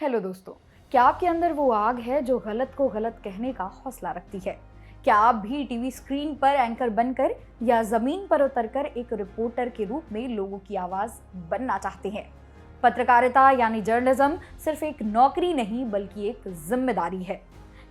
Hello दोस्तों, क्या आपके अंदर वो आग है जो गलत को गलत कहने का हौसला रखती है? क्या आप भी टीवी स्क्रीन पर एंकर बनकर या जमीन पर उतरकर एक रिपोर्टर के रूप में लोगों की आवाज बनना चाहते हैं? पत्रकारिता यानी जर्नलिज्म सिर्फ एक नौकरी नहीं बल्कि एक जिम्मेदारी है।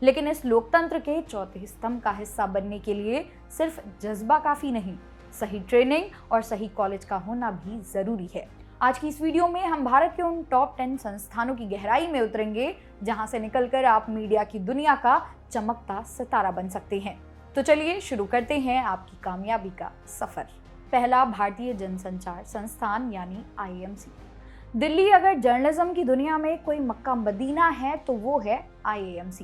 लेकिन इस लोकतंत्र के चौथे स्तंभ का हिस्सा बनने के लिए सिर्फ जज्बा काफी नहीं, सही ट्रेनिंग और सही कॉलेज का होना भी जरूरी है। आज की इस वीडियो में हम भारत के उन टॉप 10 संस्थानों की गहराई में उतरेंगे जहां से निकलकर आप मीडिया की दुनिया का चमकता सितारा बन सकते हैं। तो चलिए शुरू करते हैं आपकी कामयाबी का सफर। पहला, भारतीय जनसंचार संस्थान यानी IIMC। दिल्ली अगर जर्नलिज्म की दुनिया में कोई मक्का मदीना है तो वो है IIMC।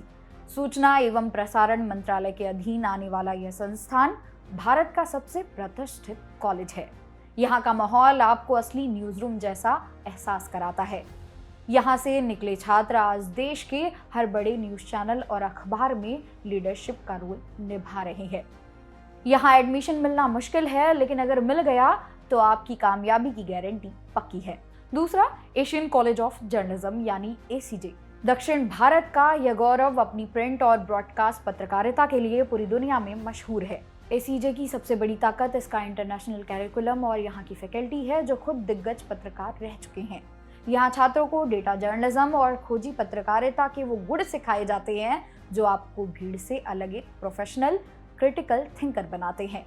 सूचना एवं प्रसारण मंत्रालय के अधीन आने वाला यह संस्थान भारत का सबसे प्रतिष्ठित कॉलेज है। यहाँ का माहौल आपको असली न्यूज़ रूम जैसा एहसास कराता है। यहाँ से निकले छात्र आज देश के हर बड़े न्यूज़ चैनल और अखबार में लीडरशिप का रोल निभा रहे हैं। यहाँ एडमिशन मिलना मुश्किल है, लेकिन अगर मिल गया तो आपकी कामयाबी की गारंटी पक्की है। दूसरा, एशियन कॉलेज ऑफ जर्नलिज्म यानी ACJ। दक्षिण भारत का यह गौरव अपनी प्रिंट और ब्रॉडकास्ट पत्रकारिता के लिए पूरी दुनिया में मशहूर है। ACJ की सबसे बड़ी ताकत इसका इंटरनेशनल कैरिकुलम और यहाँ की फैकल्टी है जो खुद दिग्गज पत्रकार रह चुके हैं। यहाँ छात्रों को डेटा जर्नलिज्म और खोजी पत्रकारिता के वो गुण सिखाए जाते हैं जो आपको भीड़ से अलग एक प्रोफेशनल क्रिटिकल थिंकर बनाते हैं।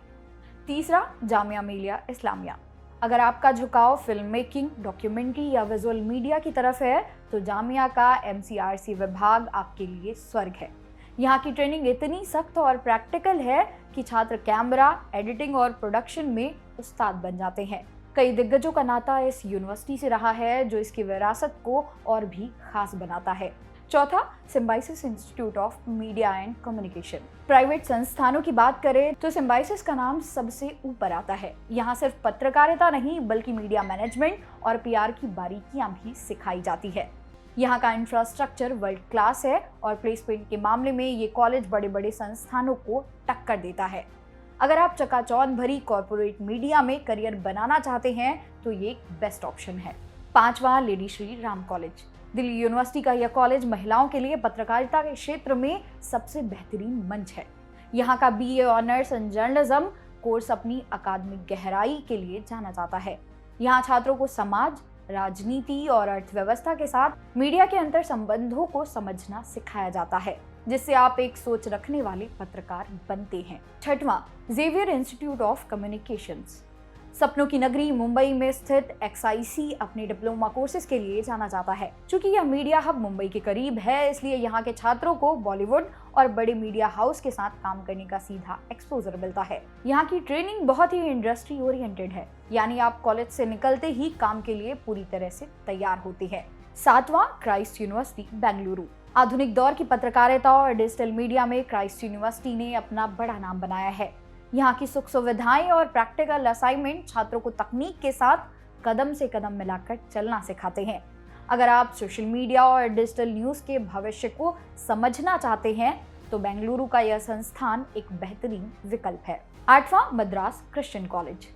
तीसरा, जामिया मिलिया इस्लामिया। अगर आपका झुकाव फिल्म मेकिंग, डॉक्यूमेंट्री या विजुअल मीडिया की तरफ है तो जामिया का MCRC विभाग आपके लिए स्वर्ग है। यहाँ की ट्रेनिंग इतनी सख्त और प्रैक्टिकल है कि छात्र कैमरा, एडिटिंग और प्रोडक्शन में उस्ताद बन जाते हैं। कई दिग्गजों का नाता इस यूनिवर्सिटी से रहा है जो इसकी विरासत को और भी खास बनाता है। चौथा, symbiosis institute of media and communication. Private संस्थानों की बात करें तो सिम्बायोसिस का नाम सबसे ऊपर आता है। यहाँ सिर्फ पत्रकारिता नहीं बल्कि मीडिया मैनेजमेंट और PR की बारीकियां भी सिखाई जाती है। यहाँ का इंफ्रास्ट्रक्चर वर्ल्ड क्लास है और प्लेसमेंट के मामले में ये कॉलेज बड़े बड़े संस्थानों को टक्कर देता है। अगर आप चकाचौंध भरी कॉर्पोरेट मीडिया में करियर बनाना चाहते हैं तो ये एक बेस्ट ऑप्शन है। पांचवा, lady Shri Ram college. Delhi university का यह कॉलेज महिलाओं के लिए पत्रकारिता के क्षेत्र में सबसे बेहतरीन मंच है। यहाँ का BA honours in journalism course अपनी अकादमिक गहराई के लिए जाना जाता है। यहाँ छात्रों को समाज, राजनीति और अर्थव्यवस्था के साथ मीडिया के अंतर संबंधों को समझना सिखाया जाता है, जिससे आप एक सोच रखने वाले पत्रकार बनते हैं। छठवां, जेवियर इंस्टीट्यूट ऑफ कम्युनिकेशंस। सपनों की नगरी मुंबई में स्थित XIC अपने डिप्लोमा कोर्सेज के लिए जाना जाता है। चूंकि यह मीडिया हब मुंबई के करीब है, इसलिए यहाँ के छात्रों को बॉलीवुड और बड़े मीडिया हाउस के साथ काम करने का सीधा एक्सपोजर मिलता है। यहाँ की ट्रेनिंग बहुत ही इंडस्ट्री ओरिएंटेड है, यानी आप कॉलेज से निकलते ही काम के लिए पूरी तरह से तैयार होते हैं। सातवां, क्राइस्ट यूनिवर्सिटी बेंगलुरु। आधुनिक दौर की पत्रकारिता और डिजिटल मीडिया में क्राइस्ट यूनिवर्सिटी ने अपना बड़ा नाम बनाया है। यहाँ की सुख सुविधाएं और प्रैक्टिकल असाइनमेंट छात्रों को तकनीक के साथ कदम से कदम मिलाकर चलना सिखाते हैं। अगर आप सोशल मीडिया और डिजिटल न्यूज़ के भविष्य को समझना चाहते हैं तो बेंगलुरु का यह संस्थान एक बेहतरीन विकल्प है। आठवां, मद्रास क्रिश्चियन कॉलेज।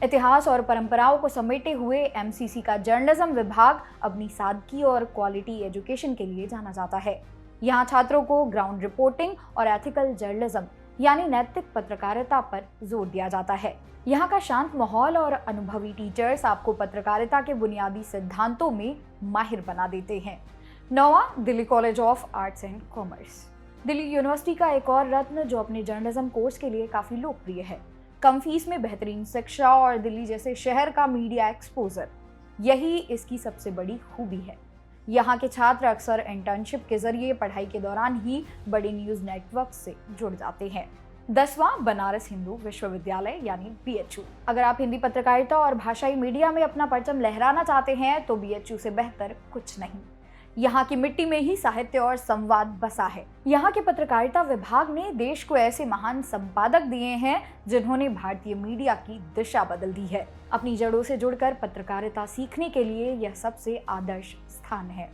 इतिहास और परंपराओं को समेटे हुए MCC का जर्नलिज्म विभाग अपनी सादगी और क्वालिटी एजुकेशन के लिए जाना जाता है। यहाँ छात्रों को ग्राउंड रिपोर्टिंग और एथिकल जर्नलिज्म यानी नैतिक पत्रकारिता पर जोर दिया जाता है। यहाँ का शांत माहौल और अनुभवी टीचर्स आपको पत्रकारिता के बुनियादी सिद्धांतों में माहिर बना देते हैं। नौवां, Delhi college of arts and commerce. Delhi university का एक और रत्न जो अपने जर्नलिज्म कोर्स के लिए काफी लोकप्रिय है। कम फीस में बेहतरीन शिक्षा और दिल्ली जैसे शहर का मीडिया एक्सपोजर, यही इसकी सबसे बड़ी खूबी है। यहाँ के छात्र अक्सर इंटर्नशिप के जरिए पढ़ाई के दौरान ही बड़े न्यूज़ नेटवर्क से जुड़ जाते हैं। 10वां, बनारस हिंदू विश्वविद्यालय यानी BHU। अगर आप हिंदी पत्रकारिता और भाषाई मीडिया में अपना परचम लहराना चाहते हैं तो BHU से बेहतर कुछ नहीं। यहाँ की मिट्टी में ही साहित्य और संवाद बसा है। यहाँ के पत्रकारिता विभाग ने देश को ऐसे महान संपादक दिए हैं जिन्होंने भारतीय मीडिया की दिशा बदल दी है। अपनी जड़ों से जुड़कर पत्रकारिता सीखने के लिए यह सबसे आदर्श स्थान है।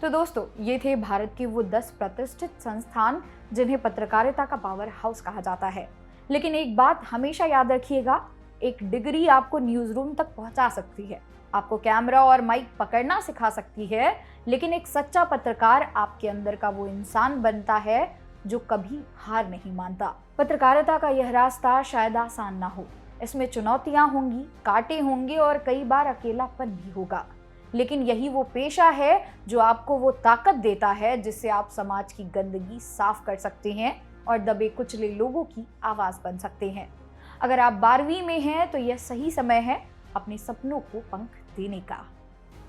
तो दोस्तों, ये थे भारत के वो 10 प्रतिष्ठित संस्थान जिन्हें पत्रकारिता का पावर हाउस कहा जाता है। लेकिन एक बात हमेशा याद रखिएगा, एक डिग्री आपको न्यूज़ रूम तक पहुंचा सकती है, आपको कैमरा और माइक पकड़ना सिखा सकती है, लेकिन एक सच्चा पत्रकार आपके अंदर का वो इंसान बनता है जो कभी हार नहीं मानता। पत्रकारिता का यह रास्ता शायद आसान ना हो, इसमें चुनौतियां होंगी, कांटे होंगे और कई बार अकेलापन भी होगा, लेकिन यही वो पेशा है जो आपको वो ताकत देता है जिससे आप समाज की गंदगी साफ कर सकते हैं और दबे कुचले लोगों की आवाज बन सकते हैं। अगर आप 12वीं में हैं तो यह सही समय है अपने सपनों को पंख देने का।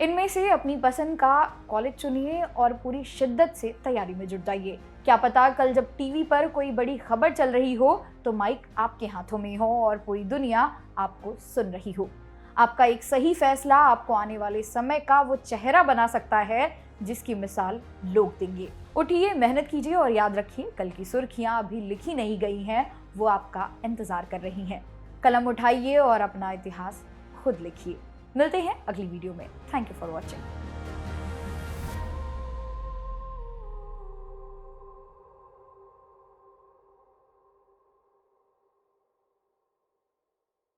इनमें से अपनी पसंद का कॉलेज चुनिए और पूरी शिद्दत से तैयारी में जुट जाइए। क्या पता कल जब टीवी पर कोई बड़ी खबर चल रही हो तो माइक आपके हाथों में हो और पूरी दुनिया आपको सुन रही हो। आपका एक सही फैसला आपको आने वाले समय का वो चेहरा बना सकता है जिसकी मिसाल लोग देंगे। उठिए, मेहनत कीजिए और याद रखिए, कल की सुर्खियां अभी लिखी नहीं गई हैं, वो आपका इंतजार कर रही हैं। कलम उठाइए और अपना इतिहास खुद लिखिए। मिलते हैं अगली वीडियो में। Thank you for watching.